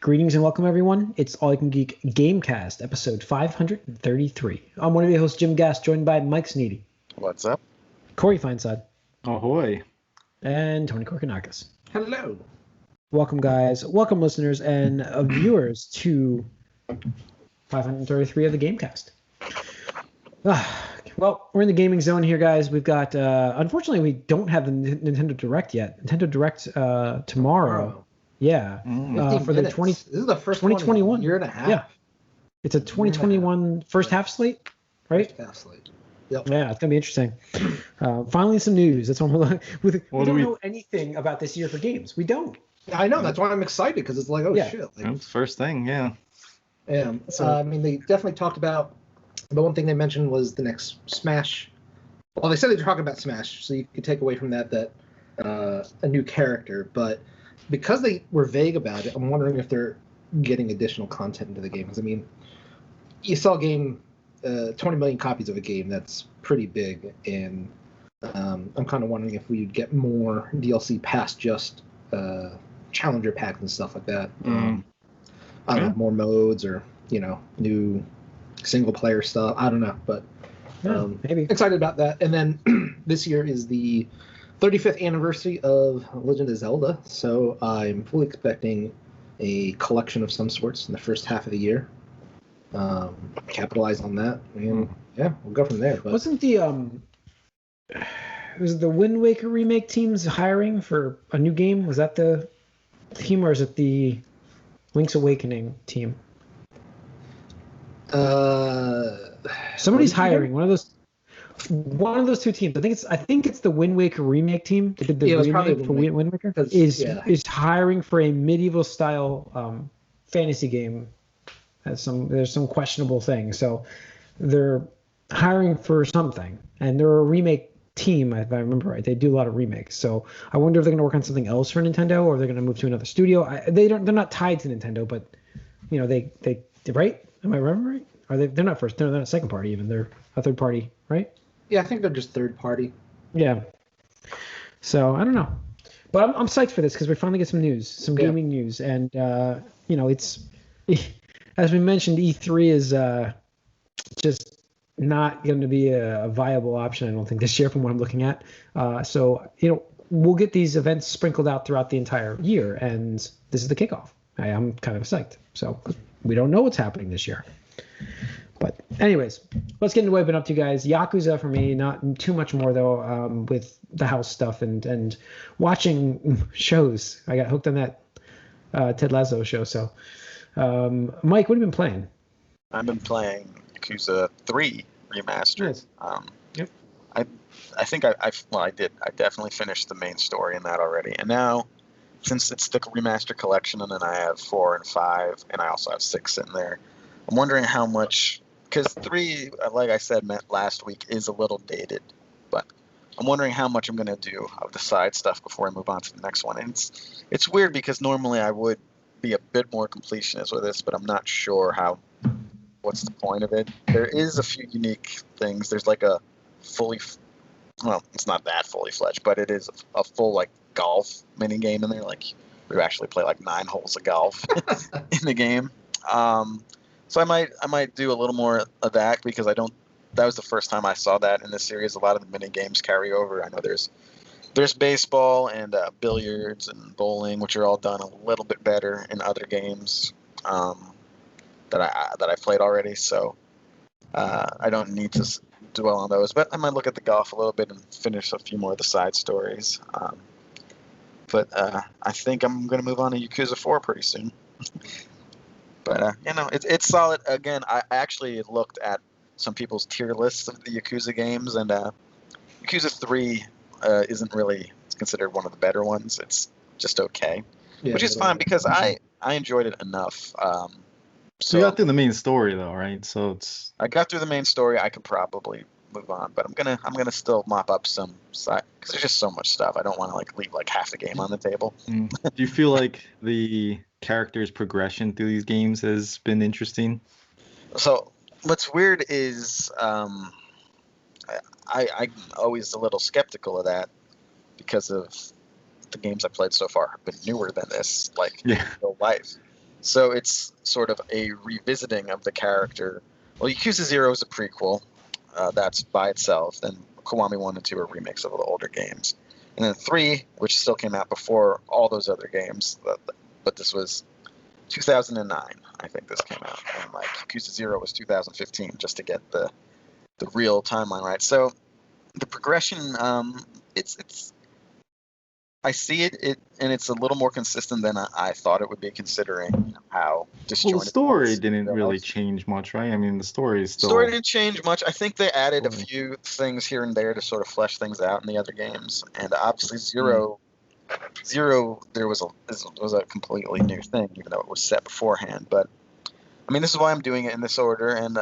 Greetings and welcome, everyone. It's All You Can Geek Gamecast, episode 533. I'm one of your hosts, Jim Gass, joined by Mike Sneedy. What's up? Corey Feinsod. Ahoy. And Tony Korkanakis. Hello. Welcome, guys. Welcome, listeners and viewers, to 533 of the Gamecast. Well, we're in the gaming zone here, guys. We've got, unfortunately, we don't have the Nintendo Direct yet. Nintendo Direct tomorrow. Yeah. For the 20. This is the first 2021 one in a year and a half. Yeah. It's a 2021 first half slate, right? First half slate. Yep. Yeah, it's gonna be interesting. Finally, some news. That's what we're we don't know anything about this year for games. We don't. I know. That's why I'm excited, because it's like, oh Yeah. shit. Like, That's the first thing, yeah. yeah. I mean, they definitely talked about. The one thing they mentioned was the next Smash. Well, they said they're talking about Smash, so you could take away from that a new character. But because they were vague about it, I'm wondering if they're getting additional content into the game. Because I mean, you saw a game, 20 million copies of a game. That's pretty big, and I'm kind of wondering if we'd get more DLC past just challenger packs and stuff like that. I don't know, more modes or new single player stuff. I don't know, but Maybe. excited about that. And then this year is the 35th anniversary of Legend of Zelda, so I'm fully expecting a collection of some sorts in the first half of the year. Capitalize on that, and yeah, we'll go from there. But Wasn't the was the Wind Waker remake teams hiring for a new game? Was that the team, or is it the Link's Awakening team? Somebody's hiring one of those two teams. I think it's the Wind Waker remake team that did the remake for Wind Waker is hiring for a medieval style fantasy game. There's some questionable things, so they're hiring for something, and they're a remake team, if I remember right. They do a lot of remakes, so I wonder if they're going to work on something else for Nintendo, or they're going to move to another studio. They're not tied to Nintendo, but they right? Am I remembering right? Are they? They're not first. They're not a second party even. They're a third party, right? yeah, I think they're just third party. Yeah. So I don't know, but I'm psyched for this because we finally get some news, some gaming news, and it's as we mentioned, E3 is just not going to be a viable option, I don't think, this year from what I'm looking at. So we'll get these events sprinkled out throughout the entire year, and this is the kickoff. I'm kind of psyched. So we don't know what's happening this year. But anyways, let's get into what I've been up to, guys. Yakuza for me, not too much more though, with the house stuff and watching shows. I got hooked on that Ted Lasso show. So, Mike, what have you been playing? I've been playing Yakuza 3 Remastered. Nice. Yep. I think I did. I definitely finished the main story in that already. And now, since it's the remaster collection, and then I have 4 and 5, and I also have 6 in there, I'm wondering how much, because 3, like I said last week, is a little dated, but I'm wondering how much I'm going to do of the side stuff before I move on to the next one. And it's weird because normally I would be a bit more completionist with this, but I'm not sure what's the point of it. There is a few unique things. There's like a it's not that fully fledged, but it is a full like golf mini game in there. Like we actually play like 9 holes of golf in the game. So I might do a little more of that because that was the first time I saw that in this series. A lot of the mini games carry over. I know there's baseball and billiards and bowling, which are all done a little bit better in other games that I've played already. So I don't need to dwell on those, but I might look at the golf a little bit and finish a few more of the side stories. But I think I'm going to move on to Yakuza 4 pretty soon. But it's solid. Again, I actually looked at some people's tier lists of the Yakuza games, and Yakuza 3 isn't really considered one of the better ones. It's just okay, which is fine because I enjoyed it enough. So you got through the main story though, right? So I got through the main story. I could probably move on, but I'm gonna still mop up some side because there's just so much stuff. I don't want to leave half the game on the table. Do you feel like the character's progression through these games has been interesting? So what's weird is I'm always a little skeptical of that because of the games I played so far have been newer than this, real life. So it's sort of a revisiting of the character. Well, Yakuza 0 is a prequel. That's by itself. Then Kiwami 1 and 2 are remakes of the older games. And then 3, which still came out before all those other games, but this was 2009, I think this came out. And like Yakuza 0 was 2015, just to get the real timeline right. So the progression, it's I see it, and it's a little more consistent than I thought it would be, considering how disjointed. Well, the story didn't really change much, right? I mean, the story is still. Story didn't change much. I think they added a few things here and there to sort of flesh things out in the other games, and obviously Zero, there was a completely new thing, even though it was set beforehand. But I mean, this is why I'm doing it in this order, and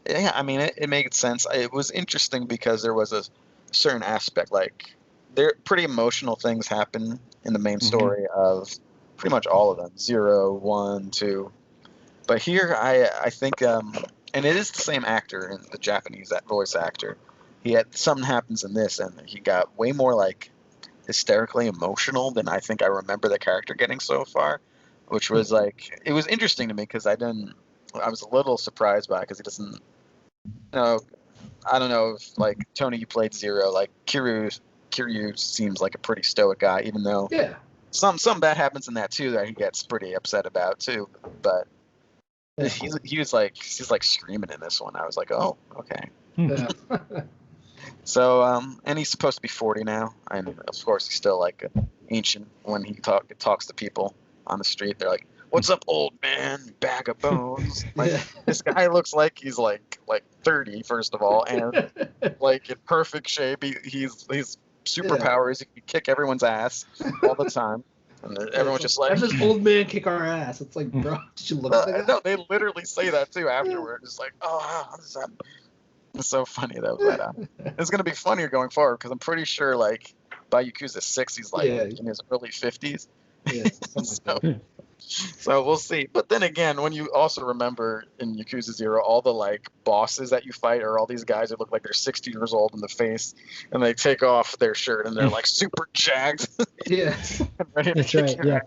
yeah, I mean, it made sense. It was interesting because there was a certain aspect, like. There pretty emotional things happen in the main story of pretty much all of them, 0, 1, 2. But here, I think, and it is the same actor, in the Japanese voice actor. Something happens in this, and he got way more like hysterically emotional than I think I remember the character getting so far, which was like, it was interesting to me because I was a little surprised by it because he doesn't, I don't know if like Tony, you played 0, like Kiryu seems like a pretty stoic guy, even though some bad happens in that too that he gets pretty upset about too. But he's like screaming in this one. I was like, oh, okay. Yeah. So and he's supposed to be 40 now, and of course he's still like ancient when he talks to people on the street. They're like, "What's up, old man? Bag of bones." Like this guy looks like he's like 30, first of all, and like in perfect shape. He's superpower is he can kick everyone's ass all the time, and everyone's just like, "Have this old man kick our ass." It's like, bro, did you look at that? No, they literally say that too afterward. It's like, oh, how does that? It's so funny though. But it's gonna be funnier going forward because I'm pretty sure like by Yakuza 6 he's like in his early 50s. Yeah, so we'll see. But then again, when you also remember in Yakuza 0, all the like bosses that you fight are all these guys that look like they're 60 years old in the face, and they take off their shirt and they're like super jacked. Yeah, that's right. Yeah,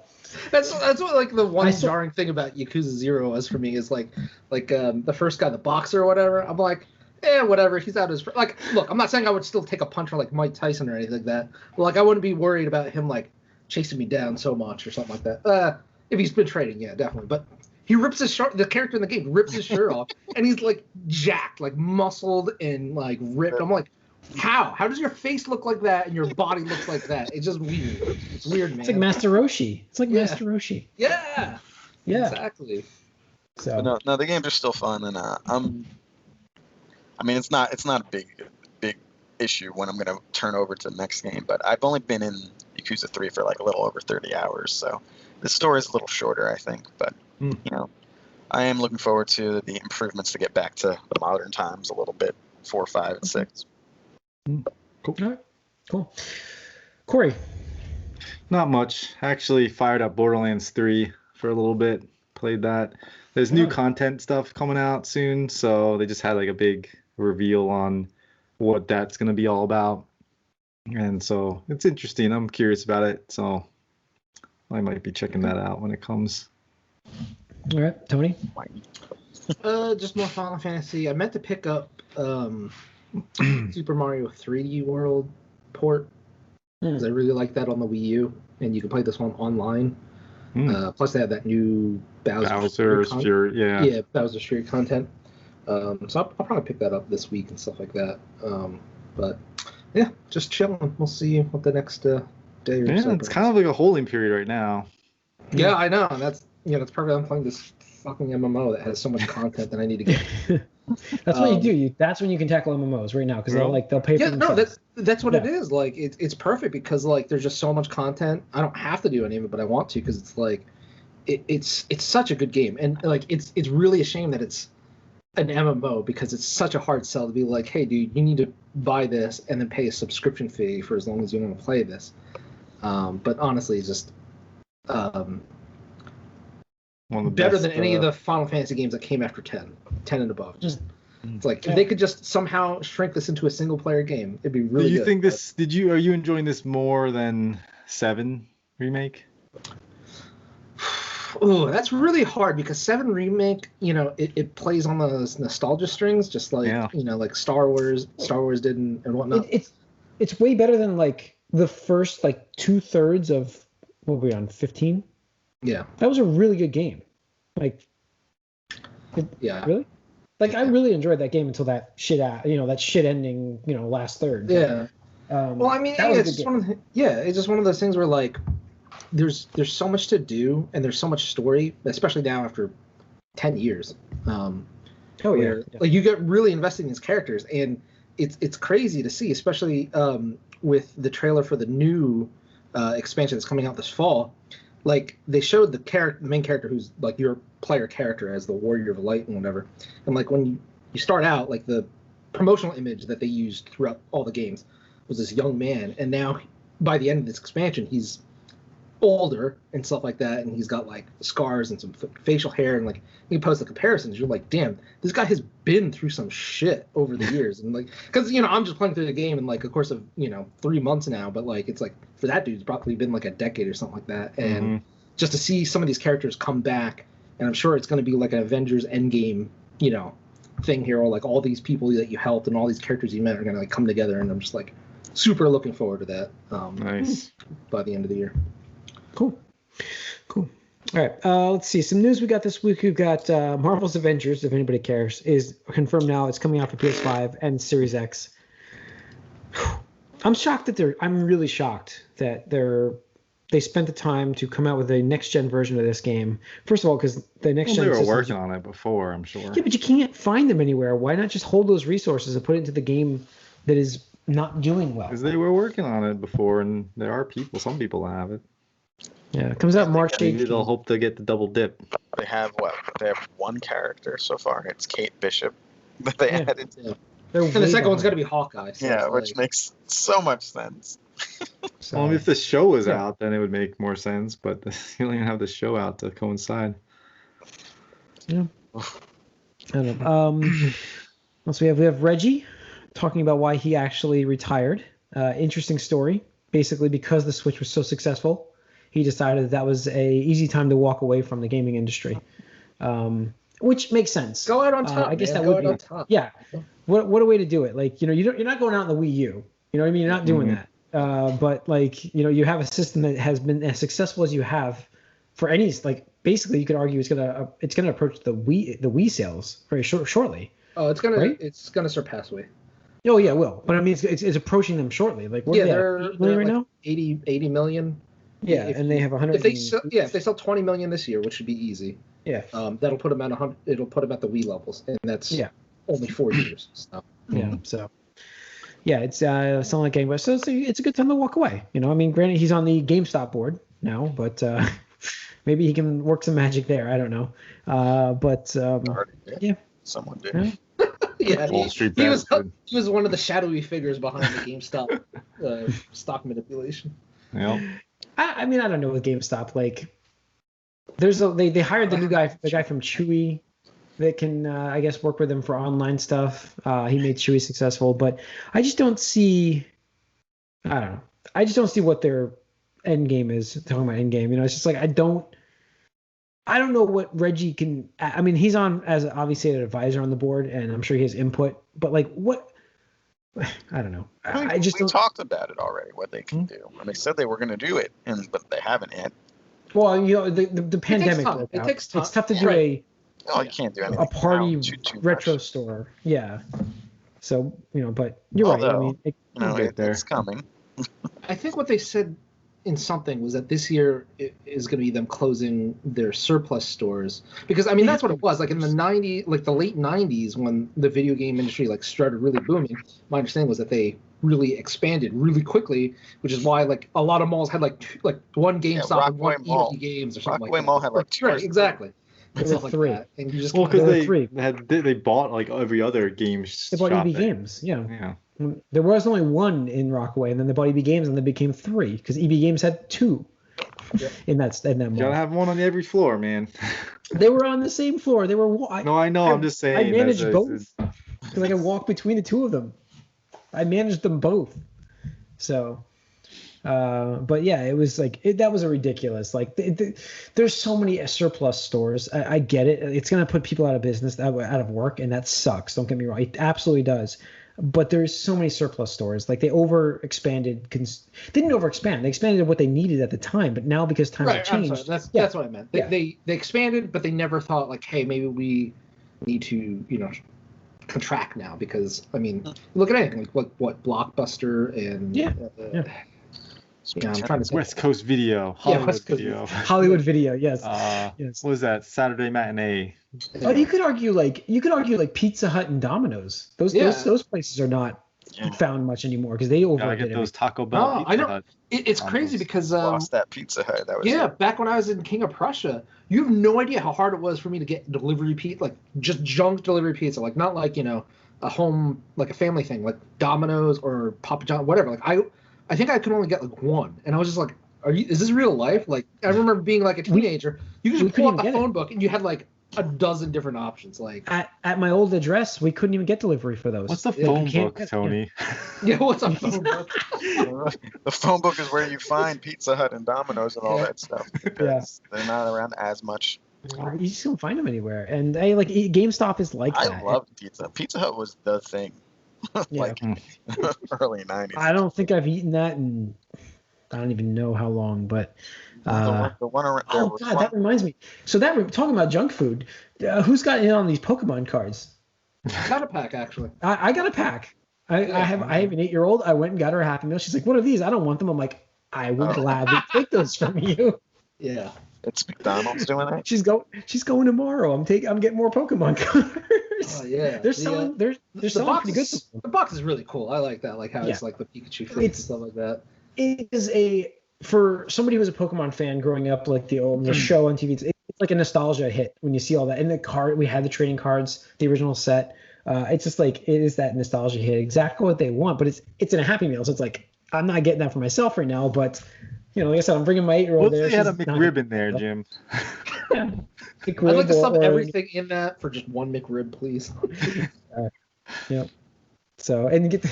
that's what like the one jarring thing about Yakuza 0 was for me is like the first guy, the boxer or whatever. I'm like, whatever. He's out his like. Look, I'm not saying I would still take a punch like Mike Tyson or anything like that. But, like I wouldn't be worried about him like chasing me down so much or something like that. If he's been training, yeah, definitely. But he rips his shirt. The character in the game rips his shirt off, and he's like jacked, like muscled and like ripped. I'm like, how? How does your face look like that and your body looks like that? It's just weird. It's weird, man. It's like Master Roshi. It's like Master Roshi. Yeah. Exactly. So no, the games are still fun, and I mean, it's not a big issue when I'm gonna turn over to the next game. But I've only been in Yakuza 3 for like a little over 30 hours, so. The story is a little shorter, I think, but I am looking forward to the improvements to get back to the modern times a little bit, 4, 5, and 6. Cool. All right. Cool. Corey. Not much. Actually fired up Borderlands 3 for a little bit. Played that. There's new content stuff coming out soon, so they just had like a big reveal on what that's going to be all about. And so it's interesting. I'm curious about it, so I might be checking that out when it comes. All right, Tony? Just more Final Fantasy. I meant to pick up Super Mario 3D World port because I really like that on the Wii U, and you can play this one online. Plus, they have that new Bowser's Fury, Bowser's Fury content. So I'll probably pick that up this week and stuff like that. But yeah, just chilling. We'll see what the next day or so. Yeah, it's kind of like a holding period right now. Yeah, I know. That's perfect. I'm playing this fucking MMO that has so much content that I need to get. That's what you do. That's when you can tackle MMOs right now because they'll pay for themselves. That's what it is. Like it's perfect because like there's just so much content. I don't have to do any of it, but I want to because it's like it's such a good game, and like it's really a shame that it's an MMO because it's such a hard sell to be like, hey, dude, you need to buy this and then pay a subscription fee for as long as you want to play this. But honestly, it's just better than any of the Final Fantasy games that came after 10 and above. Just it's like if they could just somehow shrink this into a single player game, it'd be really good. Do you think this? Are you enjoying this more than 7 remake? Oh, that's really hard because 7 Remake, it plays on those nostalgia strings, just like like Star Wars did and whatnot. It's way better than like the first like 2/3 of what were we on 15? Yeah, that was a really good game. Like, really. Like I really enjoyed that game until that shit that shit ending, last third. Yeah. Well, I mean, it's just one of those things where like there's so much to do and there's so much story, especially now after 10 years. Like you get really invested in these characters, and it's crazy to see, especially with the trailer for the new expansion that's coming out this fall. Like they showed the main character who's like your player character as the Warrior of Light and whatever. And like when you start out, like the promotional image that they used throughout all the games was this young man, and now by the end of this expansion, he's older and stuff like that, and he's got like scars and some facial hair, and like you post the comparisons, you're like, damn, this guy has been through some shit over the years. And like, because I'm just playing through the game in like a course of 3 months now, but like it's like for that dude it's probably been like a decade or something like that. And just to see some of these characters come back, and I'm sure it's going to be like an Avengers Endgame thing here, or like all these people that you helped and all these characters you met are going to like come together, and I'm just like super looking forward to that. Nice. By the end of the year. Cool. All right. Let's see. Some news we got this week. We've got Marvel's Avengers, if anybody cares, is confirmed now. It's coming out for PS5 and Series X. I'm really shocked that they spent the time to come out with a next-gen version of this game. First of all, because the next-gen they were working on it before, I'm sure. Yeah, but you can't find them anywhere. Why not just hold those resources and put it into the game that is not doing well? Because they were working on it before, and there are some people that have it. Yeah, it comes out March 18th. Maybe they'll hope to get the double dip. They have one character so far. It's Kate Bishop that they added. Yeah. And the second one's got to be Hawkeye. So which makes so much sense. Well, if the show was out, then it would make more sense. But you don't even have the show out to coincide. Yeah. I don't know. Also, we have Reggie talking about why he actually retired. Interesting story. Basically, because the Switch was so successful, he decided that was a easy time to walk away from the gaming industry, which makes sense. Go out on top. I guess man. that would be on top. Yeah. What a way to do it. Like you're not going out in the Wii U. You know what I mean? You're not doing that. But like you have a system that has been as successful as you have for any basically you could argue it's gonna approach the Wii sales very shortly. Oh, it's gonna surpass Wii. Oh yeah, it will. But I mean, it's approaching them shortly. Like what they're right like now? 80 million. Yeah, and they have 100. If they sell 20 million this year, which should be easy. Yeah. That'll put them at 100. It'll put them at the Wii levels, and that's only 4 years. So. Yeah. So. Yeah, it's something like gangbusters. So it's a good time to walk away. I mean, granted, he's on the GameStop board now, but maybe he can work some magic there. I don't know. Yeah. Someone did. Yeah, Wall Street he was one of the shadowy figures behind the GameStop stock manipulation. Yeah. I mean, I don't know with GameStop. Like, they hired the guy from Chewy that can, I guess, work with them for online stuff. He made Chewy successful, but I just don't see. I don't know. I just don't see what their end game is. Talking about end game, it's just like I don't know what Reggie can. I mean, he's on as obviously an advisor on the board, and I'm sure he has input. But like, what? I don't know. We talked about it already. What they can do, and they said they were going to do it, but they haven't yet. Well, the pandemic. It takes time. It's tough to do you can't do anything. A party too retro much. Store. Yeah. So but you're right. I mean, it's coming. I think what they said in something was that this year is going to be them closing their surplus stores, because I mean that's what it was like in the the late 90s when the video game industry started really booming. My understanding was that they really expanded really quickly, which is why a lot of malls had like one GameStop and one EB Games or something Rockaway Mall had two. Right, exactly. There were 3. Like and you just because they bought every other game. They bought EB Games. Yeah. There was only 1 in Rockaway, and then they bought EB Games, and they became 3 because EB Games had 2 in that mall. You gotta have one on every floor, man. They were on the same floor. They were. No, I know. I'm just saying. I managed both because I could walk between the two of them. I managed them both. So, But yeah, it was like that was a ridiculous. Like there's so many surplus stores. I get it. It's gonna put people out of business, out of work, and that sucks. Don't get me wrong. It absolutely does. But there's so many surplus stores. Like they overexpanded. They didn't overexpand. They expanded what they needed at the time. But now because times have changed. I'm sorry. That's what I meant. They expanded, but they never thought like, hey, maybe we need to contract now, because I mean, look at anything like what Blockbuster and I'm trying to say West Coast Video, Hollywood Video, yes. Yes. What was that? Saturday Matinee. Oh, you could argue like Pizza Hut and Domino's. Those places are not found much anymore because they overdid it. Those Taco Bell. I know. It's crazy because lost that Pizza Hut. That was back when I was in King of Prussia, you have no idea how hard it was for me to get delivery pizza, like just junk delivery pizza, like not like a home, like a family thing, like Domino's or Papa John, whatever. Like I think I could only get like one, and I was just like, is this real life? Like I remember being like a teenager, you could just pull up a phone book and you had like a dozen different options. Like at my old address, we couldn't even get delivery for those. What's the phone book, Tony? Yeah, what's a phone book? The phone book is where you find Pizza Hut and Domino's and all that stuff. Because they're not around as much. You just don't find them anywhere. And GameStop is like that. I love pizza. Pizza Hut was the thing. Like early 90s. I don't think I've eaten that in I don't even know how long, but the one around there was God, that reminds me. So talking about junk food, who's got in on these Pokemon cards? I got a pack actually. I got a pack. I have an 8-year-old. I went and got her a Happy Meal. She's like, "What are these? I don't want them." I'm like, "I would gladly take those from you." Yeah. It's McDonald's doing that. She's going tomorrow. I'm getting more Pokemon cards. Oh yeah. They're selling pretty good. The box is really cool. I like that. Like how it's like the Pikachu face and stuff like that. It is for somebody who was a Pokemon fan growing up, like the show on TV. It's like a nostalgia hit when you see all that. And the card, we had the trading cards, the original set. It's just like it is that nostalgia hit, exactly what they want. But it's in a Happy Meal, so it's like I'm not getting that for myself right now, but. Like I said, I'm bringing my 8-year-old there. They had a McRib in there, Jim. Yeah. I'd like to sub everything in that for just one McRib, please. Yep. So, and did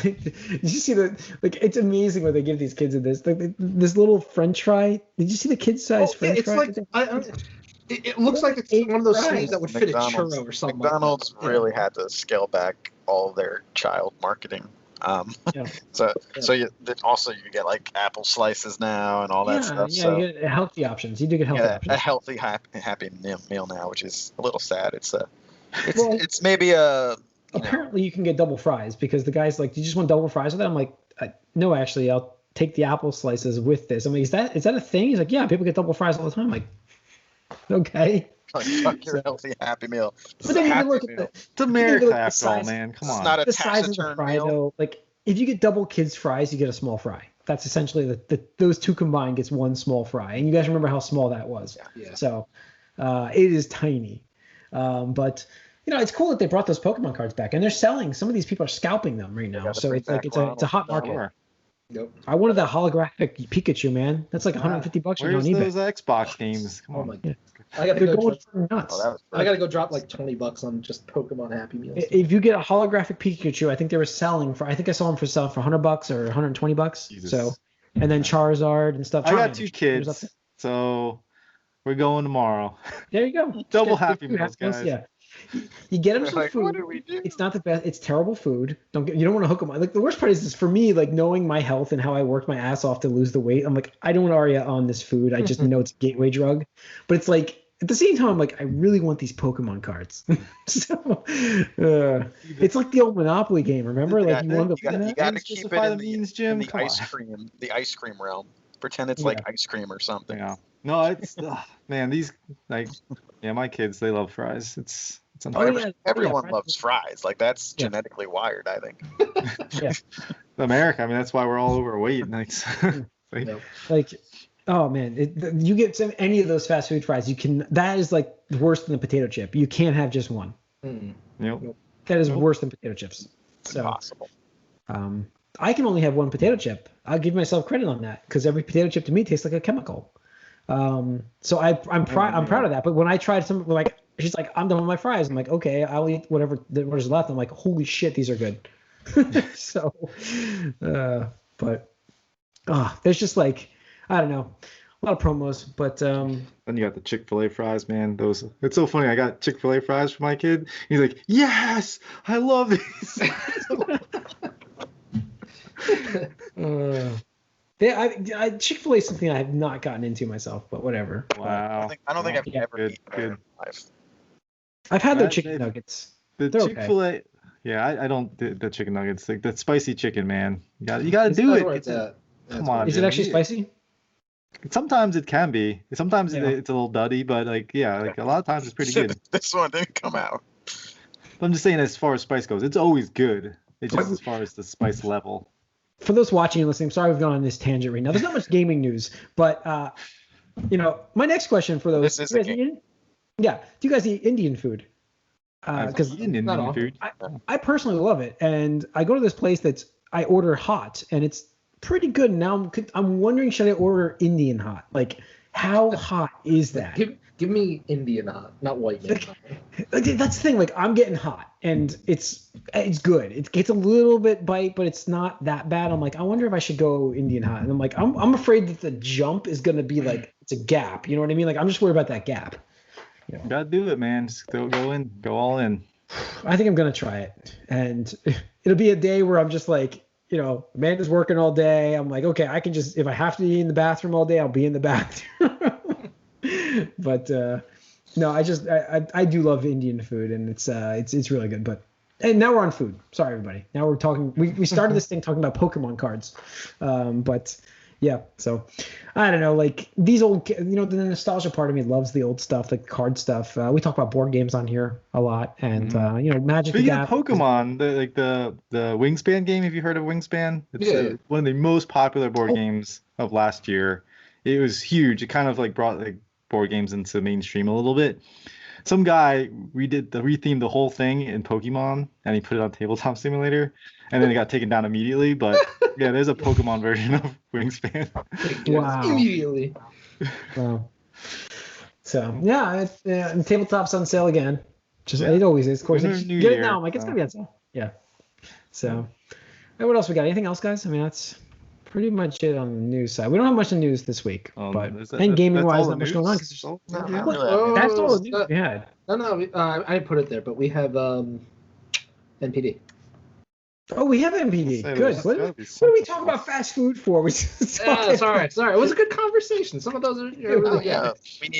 you see it's amazing what they give these kids in this. This little French fry. Did you see the kid-sized French fry? It's like, it looks like it's one of those sleeves that would fit a churro or something. McDonald's really had to scale back all their child marketing. So you get like apple slices now and all that stuff. Yeah, you get healthy options. You do get healthy options. A healthy happy meal now, which is a little sad. It's maybe a. Apparently, you can get double fries because the guy's like, "Do you just want double fries with that?" I'm like, "No, actually, I'll take the apple slices with this." I'm like, "Is that a thing?" He's like, "Yeah, people get double fries all the time." I'm like, okay. Like, fuck your healthy Happy Meal. But then you look at it's America after all, man. Come on. It's not a the size of the fry, though. Like, if you get double kids fries, you get a small fry. That's essentially those two combined gets one small fry. And you guys remember how small that was. Yeah. So it is tiny. But it's cool that they brought those Pokemon cards back, and they're selling. Some of these people are scalping them right now. So it's a hot market. Yep. I wanted that holographic Pikachu, man. That's like $150 on eBay. Where's those Xbox games? Come on. My God. I gotta go nuts. I gotta go drop like $20 on just Pokemon Happy Meals. If you get a holographic Pikachu, I think they were selling for. I think I saw them for $100 or $120. Jesus. So, and then Charizard and stuff. I got 2 kids, so we're going tomorrow. There you go. Double Happy Meals, guys. Yeah. You get them some food. What do we do? It's not the best. It's terrible food. You don't want to hook them. Like the worst part is for me, like knowing my health and how I worked my ass off to lose the weight. I'm like, I don't want Arya on this food. I just know it's a gateway drug. But it's like at the same time, I'm like, I really want these Pokemon cards. So it's like the old Monopoly game. Remember, like you got to keep it in the ice cream realm. Pretend it's like ice cream or something. Yeah. No, it's man. These my kids, they love fries. It's everyone loves fries. Like that's genetically wired, I think. America. I mean, that's why we're all overweight. Like, oh man, you get any of those fast food fries, you can. That is like worse than the potato chip. You can't have just one. Yep. That is worse than potato chips. It's impossible. I can only have one potato chip. I'll give myself credit on that because every potato chip to me tastes like a chemical. So I'm proud of that. But when I tried some, like she's like, I'm done with my fries. I'm like, okay, I'll eat whatever is left. I'm like, holy shit, these are good. So, but there's just like, I don't know, a lot of promos, but Then you got the Chick-fil-A fries, man. Those, it's so funny. I got Chick-fil-A fries for my kid. He's like, yes, I love these. Chick-fil-A is something I have not gotten into myself, but whatever. Wow. I don't think I've ever Good, eaten there in good. my life. I've had their Right, chicken they've- nuggets. The They're okay. Chick-fil-A, yeah, I don't the chicken nuggets, like the spicy chicken, man. You gotta It's do not it. where it's at. Come That's on, where Is it's it dude. actually spicy? Sometimes it can be. Sometimes Yeah. it's a little duddy, but like yeah, like a lot of times it's pretty good. This one didn't come out. But I'm just saying, as far as spice goes, it's always good. It's just as far as the spice level. For those watching and listening, I'm sorry we've gone on this tangent right now. There's not much gaming news, but my next question for those, This is do you a guys game. eat, do you guys eat Indian food? I've Because eaten not Indian all. food. I personally love it, and I go to this place I order hot, and it's pretty good. Now I'm wondering, should I order Indian hot? Like, how hot is that? Give me Indian hot, not white man. hot. Like, that's the thing. Like, I'm getting hot, and it's good. It gets a little bit bite, but it's not that bad. I'm like, I wonder if I should go Indian hot, and I'm like, I'm afraid that the jump is gonna be like it's a gap. You know what I mean? Like, I'm just worried about that gap. You gotta do it, man. Just go all in. I think I'm gonna try it, and it'll be a day where I'm just like, Amanda's working all day. I'm like, okay, I can just, if I have to be in the bathroom all day, I'll be in the bathroom. But no, I do love Indian food, and it's really good. But and now we're on food. Sorry, everybody. Now we're talking. We started this thing talking about Pokemon cards, but yeah. So I don't know, like these old, the nostalgia part of me loves the old stuff, like card stuff. We talk about board games on here a lot, and Magic the Speaking of Gathering. Pokemon, the Wingspan game. Have you heard of Wingspan? It's Yeah. One of the most popular board Oh. games of last year. It was huge. It kind of like brought like board games into mainstream a little bit. Some guy rethemed the whole thing in Pokemon, and he put it on Tabletop Simulator, and then it got taken down immediately. But yeah, there's a Pokemon version of Wingspan. Wow. Immediately. Wow. So yeah, and Tabletop's on sale again. It always is. Of course, Lunar like, New get it Year, now. I'm like, it's so. gonna be on sale. Yeah. So, and what else we got? Anything else, guys? I mean, that's pretty much it on the news side. We don't have much in news this week, but gaming wise, not much going on. Cause No, Yeah. not really. that's all the news we had. No, I didn't put it there, but we have NPD. Oh, we have MPD. Say Good. there's What gotta be are we something talking about else. fast food for? We just Yeah, sorry. It was a good conversation. Some of those are really Oh, good. yeah,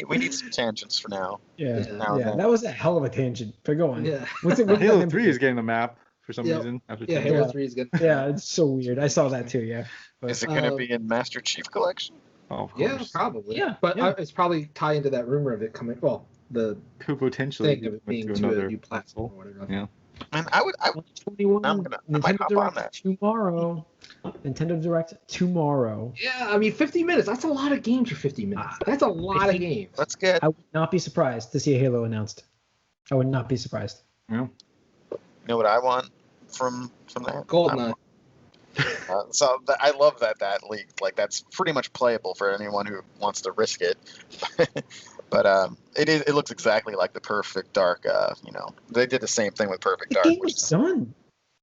we need some tangents for now. Yeah, Now and then. that was a hell of a tangent. But go on. Yeah. What's Halo that 3 is getting the map for some Yep. reason. After Yeah, 10 Halo years. 3 is good. Yeah, it's so weird. I saw that too. Yeah. Is it going to be in Master Chief Collection? Oh, of Yeah, course. probably. Yeah, But yeah. it's probably tied into that rumor of it coming. Well, the Could potentially thing of it went being to to a another new platform console. or whatever. Yeah. And I would 21. I might Nintendo hop on Direct tomorrow. Nintendo Direct tomorrow. Yeah, I mean, 50 minutes. That's a lot of games for 50 minutes. That's a lot of games. let's get. I would not be surprised to see a Halo announced. I would not be surprised. Yeah. You know what I want from that? GoldenEye. I love that leaked. Like that's pretty much playable for anyone who wants to risk it. But it looks exactly like the Perfect Dark. They did the same thing with Perfect The Dark. game was done.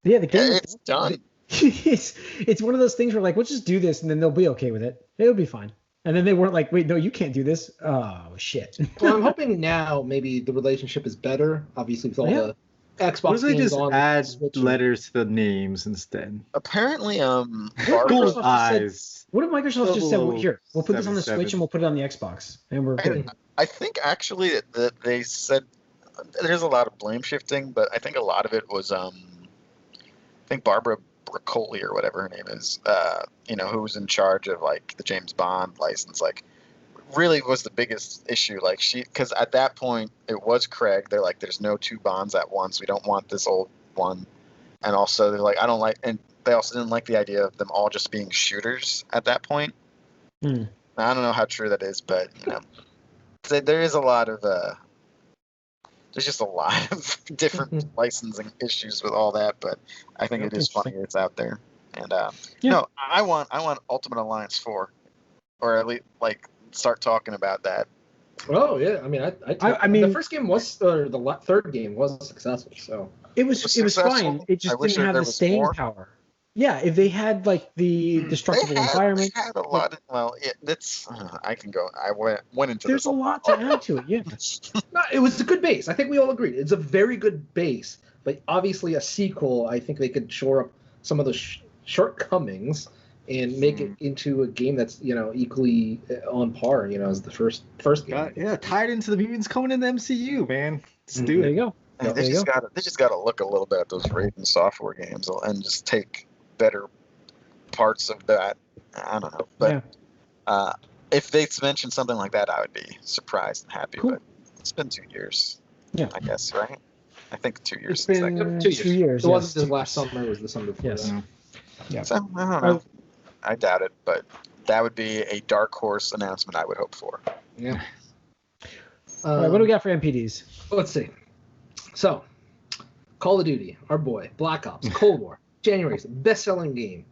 Yeah, the game was It's done. it's one of those things where like, we'll just do this and then they'll be okay with it. It'll be fine. And then they weren't like, wait, no, you can't do this. Oh shit. Well, I'm hoping now maybe the relationship is better. Obviously, with all Yeah. the Xbox What if they games just on add Switch. letters to the names instead? Apparently, Golden Barbara, just said- Eyes. What if Microsoft just said, well, here, we'll put this on the 77. Switch and we'll put it on the Xbox, and we're good. I think actually that they said there's a lot of blame shifting, but I think a lot of it was I think Barbara Broccoli or whatever her name is, who was in charge of like the James Bond license, like really was the biggest issue. Like because at that point it was Craig. They're like, there's no two Bonds at once. We don't want this old one. And also they're like, I don't like, and they also didn't like the idea of them all just being shooters at that point. Hmm. I don't know how true that is, but there is a lot of there's just a lot of different licensing issues with all that, but I think it is funny it's out there. And no, I want Ultimate Alliance 4, or at least like start talking about that. Oh yeah, I mean, I mean, the first game was, or the third game was successful. So it was successful. fine. It I just wish didn't have there the was staying more. power. Yeah, if they had like the destructible environment. They had a lot of, well, it's I can go. I went into There's this a lot to add to it. Yeah. No, it was a good base. I think we all agreed. It's a very good base, but obviously a sequel, I think they could shore up some of the shortcomings and make it into a game that's, equally on par, as the first game. Yeah, tied into the mutants coming in the MCU, man. Let's do it. There you go. They just gotta look a little bit at those Raven Software games and just take better parts of that. I don't know, but if they mentioned something like that, I would be surprised and happy. Cool. But it's been 2 years. Yeah, I guess, right? I think 2 years. It's been 2 years. It wasn't this last summer. It was the summer before. Yes. Yeah. So I don't know. I doubt it, but that would be a dark horse announcement I would hope for. Yeah. All right, what do we got for MPDs? Let's see. So, Call of Duty, our boy, Black Ops, Cold War, January's best-selling game,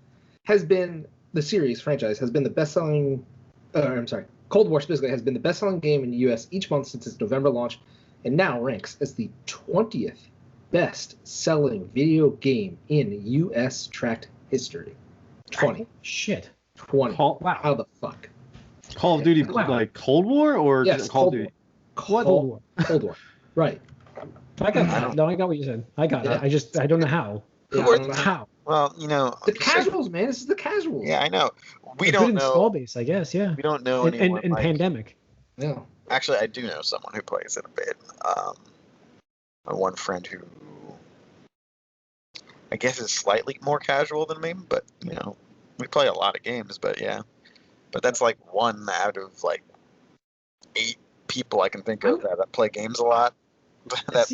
the series franchise has been the best-selling. Cold War specifically has been the best-selling game in the U.S. each month since its November launch, and now ranks as the 20th best-selling video game in U.S. tracked history. 20. Shit. 20. Wow. How the fuck? Call of Duty, like Cold War or yes, Call of Duty? Cold War. Cold War. Right. I got what you said. I got it. I don't know how. How? Well, the casuals, man. This is the casuals. Yeah, I know. We don't know. Install base, I guess. Yeah. We don't know anyone. In pandemic. Yeah. Actually, I do know someone who plays it a bit. My one friend who, I guess, is slightly more casual than me, but we play a lot of games. But yeah, that's like one out of like 8 people I can think of that play games a lot.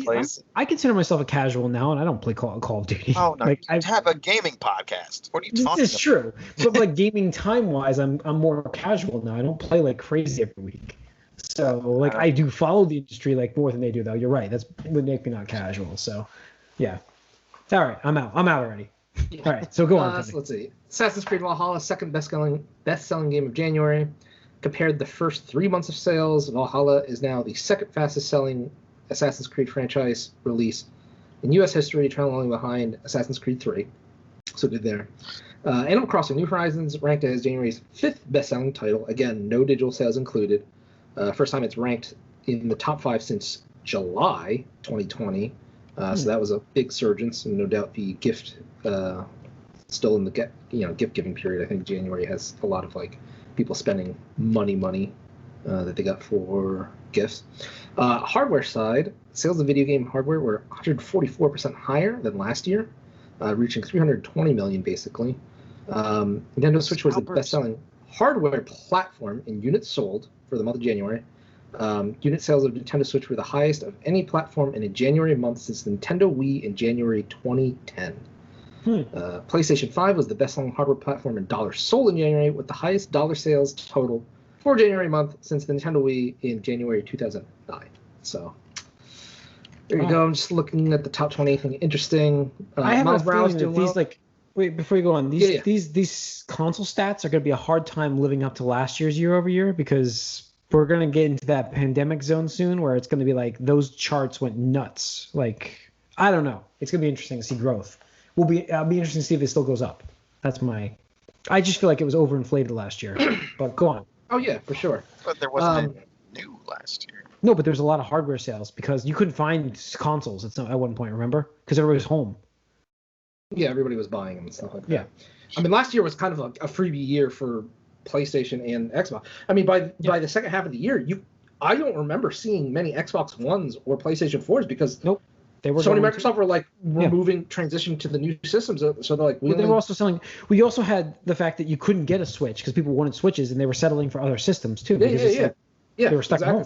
Plays. I consider myself a casual now, and I don't play Call of Duty. Oh no, I have a gaming podcast. What are you talking about? This is true, but like gaming time-wise, I'm more casual now. I don't play like crazy every week. So like I do follow the industry like more than they do, though. You're right. That would make me not casual. So yeah. All right, I'm out already. Yeah. All right, so go on. So let's see. Assassin's Creed Valhalla, second best-selling game of January. Compared the first 3 months of sales, Valhalla is now the second fastest-selling Assassin's Creed franchise release in U.S. history, trailing behind Assassin's Creed 3. So good there. Animal Crossing New Horizons ranked as January's 5th best-selling title. Again, no digital sales included. First time it's ranked in the top 5 since July 2020. So that was a big surgence, and no doubt the gift still in the gift giving period. I think January has a lot of like people spending money that they got for gifts. Hardware side, sales of video game hardware were 144% higher than last year, reaching 320 million basically. Nintendo Switch was the best-selling hardware platform in units sold for the month of January. Unit sales of Nintendo Switch were the highest of any platform in a January month since Nintendo Wii in January 2010. PlayStation 5 was the best-selling hardware platform in dollars sold in January, with the highest dollar sales total for January month since the Nintendo Wii in January 2009. So there you go. I'm just looking at the top 20. Anything interesting? I have a feeling that these wait, before you go on, these console stats are going to be a hard time living up to last year's year over year, because we're going to get into that pandemic zone soon where it's going to be like those charts went nuts. Like, I don't know. It's going to be interesting to see growth. I'll be interested to see if it still goes up. I just feel like it was overinflated last year. But go on. Oh yeah, for sure. But there wasn't any new last year. No, but there's a lot of hardware sales because you couldn't find consoles at one point, remember? Because everybody was home. Yeah, everybody was buying them and stuff like that. Yeah. I mean, last year was kind of a freebie year for PlayStation and Xbox. I mean, by the second half of the year, I don't remember seeing many Xbox Ones or PlayStation 4s because nope. Sony and Microsoft were like transition to the new systems, so they're like. They were also selling. We also had the fact that you couldn't get a Switch because people wanted Switches and they were settling for other systems too. Yeah. They were stuck at home.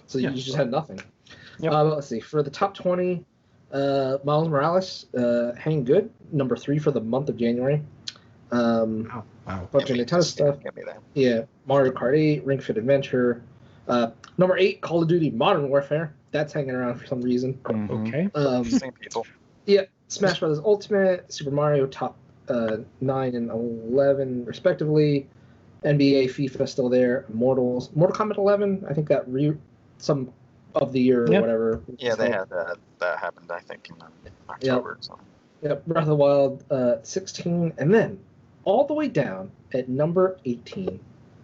So you just had nothing. Yep. Let's see. For the top 20, Miles Morales hanging good, number 3 for the month of January. Bunch of Nintendo stuff. Yeah, Mario Kart 8, Ring Fit Adventure. Number 8, Call of Duty Modern Warfare. That's hanging around for some reason. Mm-hmm. Okay. Same people. Yeah, Smash Bros. Ultimate, Super Mario top 9 and 11 respectively. NBA, FIFA still there. Mortal Kombat 11. I think that some of the year or whatever. Yeah, they had that happened. I think in October or something. Yep, Breath of the Wild 16, and then all the way down at number 18,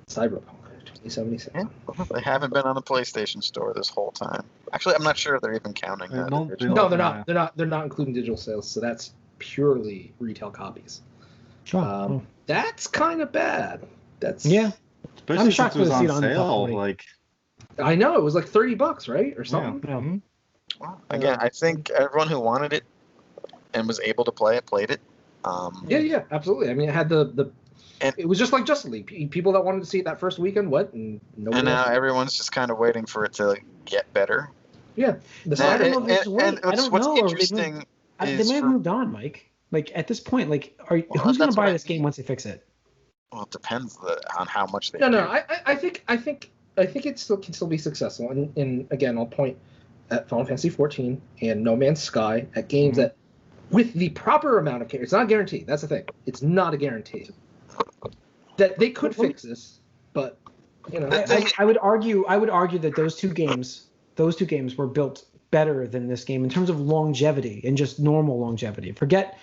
Cyberpunk 2077. Yeah, they haven't been on the PlayStation Store this whole time. Actually, I'm not sure if they're even counting that. No, they're not. They're not including digital sales, so that's purely retail copies. Sure. That's kind of bad. That's Especially I'm shocked since it was to see it on on the top sale. 40. Like, I know it was like $30, right, or something. Yeah. mhm. Well, again, I think everyone who wanted it and was able to play it played it. Yeah, absolutely. I mean, it had it was just like Justice League. People that wanted to see it that first weekend went, and nobody. And now everyone's just kind of waiting for it to get better. Yeah, I don't know if it's What's interesting they is may have moved on, Mike. Like at this point, like who's going to buy this game once they fix it? Well, it depends on how much they. No. I think it still can still be successful. And again, I'll point at Final Fantasy 14 and No Man's Sky at games that, with the proper amount of care, it's not a guarantee. That's the thing. It's not a guarantee that they could fix this, but you know, I would argue that those two games were built better than this game in terms of longevity and just normal longevity. Forget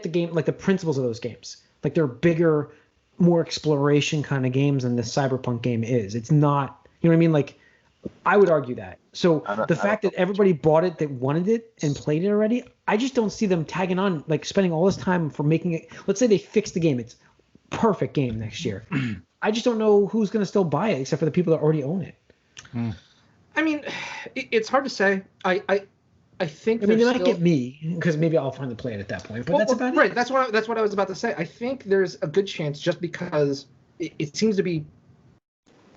the game, like the principles of those games. Like they're bigger, more exploration kind of games than the Cyberpunk game is. It's not, you know what I mean? Like I would argue that. So the fact that everybody bought it, that wanted it and played it already, I just don't see them tagging on, like spending all this time for making it. Let's say they fix the game. It's perfect game next year. I just don't know who's going to still buy it except for the people that already own it. I mean, it's hard to say. I think. I mean, they might get me because maybe I'll finally play it at that point. But that's about it. Right. That's what I was about to say. I think there's a good chance, just because it seems to be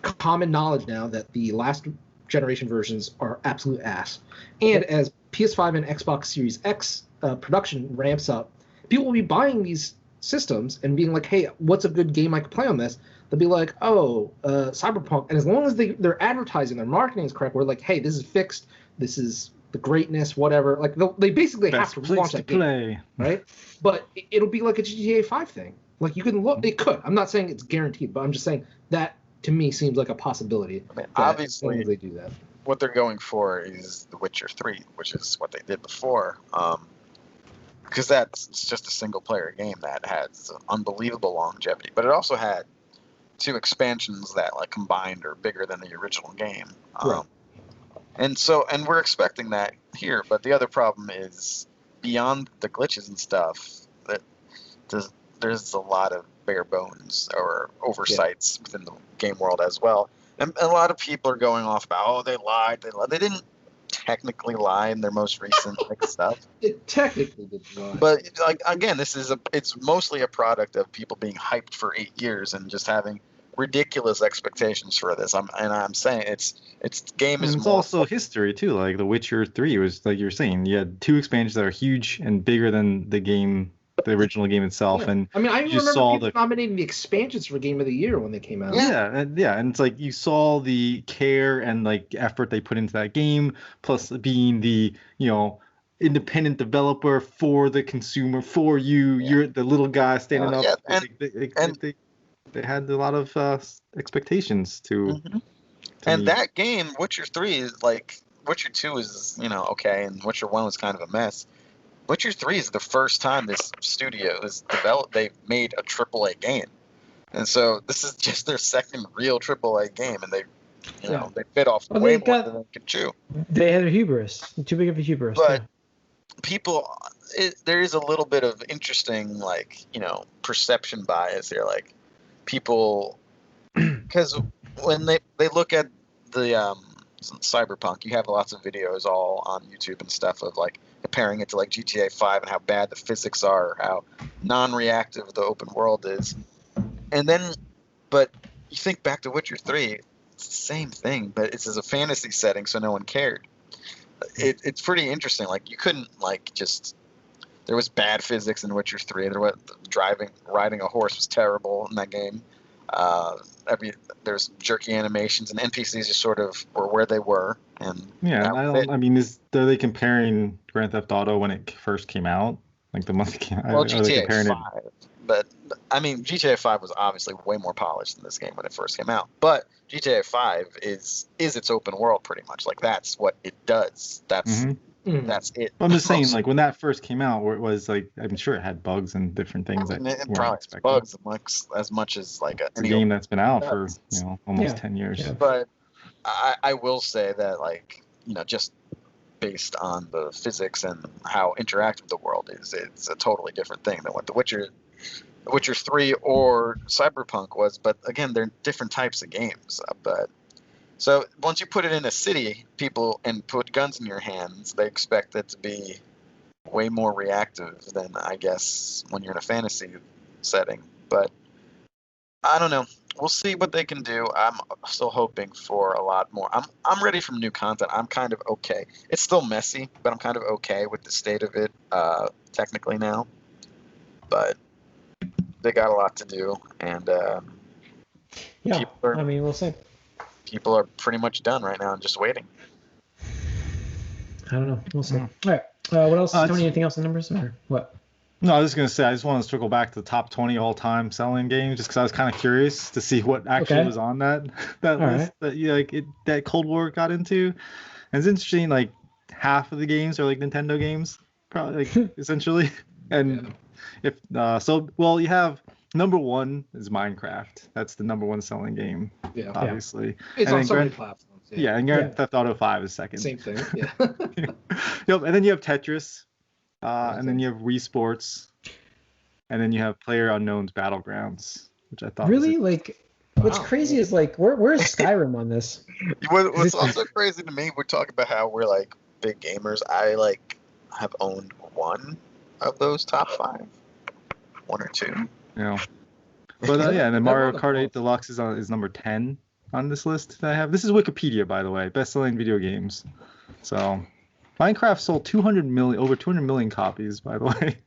common knowledge now that the last generation versions are absolute ass, and as PS5 and Xbox Series X production ramps up, people will be buying these systems and being like, "Hey, what's a good game I could play on this?" They'll be like, "Oh, Cyberpunk," and as long as their advertising, their marketing is correct, we're like, "Hey, this is fixed. This is the greatness, whatever." Like they basically have to launch that game, right? But it'll be like a GTA 5 thing. Like you can look, it could. I'm not saying it's guaranteed, but I'm just saying that to me seems like a possibility. I mean, obviously, they do that. What they're going for is The Witcher 3, which is what they did before. Because that's just a single player game that has unbelievable longevity, but it also had 2 expansions that like combined are bigger than the original game. Right. And we're expecting that here, but the other problem is beyond the glitches and stuff that there's a lot of bare bones or oversights within the game world as well. And a lot of people are going off about, oh, they lied. They didn't technically lie in their most recent stuff. It technically didn't lie. But like again, it's mostly a product of people being hyped for 8 years and just having ridiculous expectations for this. I'm saying it's game is. And it's more also history too. Like The Witcher 3 was, like you're saying, you had 2 expansions that are huge and bigger than the original game itself. And I mean, I remember people nominating the expansions for Game of the Year when they came out. And it's like you saw the care and like effort they put into that game, plus being the independent developer for the consumer, for you. You're the little guy standing up. They had a lot of expectations to and that game, Witcher 3 is like Witcher 2 is okay, and Witcher 1 was kind of a mess. Witcher 3 is the first time this studio has they've made a AAA game. And so this is just their second real AAA game, and they bit off way more than they could chew. They had a hubris, too big of a hubris. But people, there is a little bit of interesting, perception bias here. Like people, because when they look at the Cyberpunk, you have lots of videos all on YouTube and stuff of like comparing it to like GTA 5 and how bad the physics are, how non-reactive the open world is. And then, but you think back to Witcher 3, it's the same thing, but it's as a fantasy setting, so no one cared. It's pretty interesting. Like you couldn't there was bad physics in Witcher 3. There was riding a horse was terrible in that game. There's jerky animations, and NPCs just sort of were where they were. And are they comparing Grand Theft Auto when it first came out, like the month it came out? Well, GTA 5, but I mean GTA 5 was obviously way more polished than this game when it first came out. But GTA 5 is its open world pretty much. Like that's what it does. That's That's it. I'm just saying, like when that first came out, where it was like, I'm sure it had bugs and different things I mean, that it weren't probably has expected. bugs as much as like It's a game that's been out for almost 10 years. Yeah. But I will say that, like, just based on the physics and how interactive the world is, it's a totally different thing than what The Witcher 3 or Cyberpunk was. But again, they're different types of games. But so once you put it in a city, and put guns in your hands, they expect it to be way more reactive than, I guess, when you're in a fantasy setting. But I don't know. We'll see what they can do. I'm still hoping for a lot more. I'm ready for new content. I'm kind of okay. It's still messy, but I'm kind of okay with the state of it technically now. But they got a lot to do, and we'll see. People are pretty much done right now and just waiting. I don't know. We'll see. All right. What else? Tony, anything else in numbers or what? No, I was just going to say, I just want to circle back to the top 20 all-time selling games, just because I was kind of curious to see what actually was on that list that Cold War got into. And it's interesting, like, half of the games are, like, Nintendo games, probably, like, essentially. And you have number one is Minecraft. That's the number one selling game, obviously. It's on so many platforms. Yeah, and Grand Theft Auto 5 is second. Same thing, yeah. Yep, and then you have Tetris. And then you have Wii Sports, and then you have PlayerUnknown's Battlegrounds, which I thought what's crazy is like where's Skyrim on this? What's also crazy to me, we're talking about how we're like big gamers. I have owned one of those top 5, 1 or 2. Yeah, but and then Mario Kart 8 Deluxe is number 10 on this list that I have. This is Wikipedia, by the way, best-selling video games. So. Minecraft sold over 200 million copies, by the way.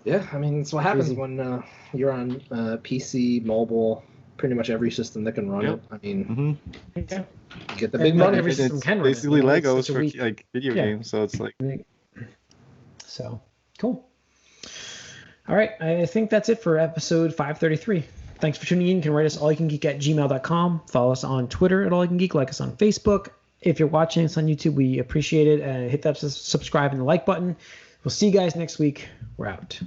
Yeah, I mean, it's what happens when you're on PC, mobile, pretty much every system that can run it. I mean, get the big money. Every system can run basically it. Legos for video games, so it's like. So cool. All right, I think that's it for episode 533. Thanks for tuning in. You can write us allyoucangeek@gmail.com. Follow us on Twitter at allyoucangeek. Like us on Facebook. If you're watching us on YouTube, we appreciate it. And hit that subscribe and the like button. We'll see you guys next week. We're out.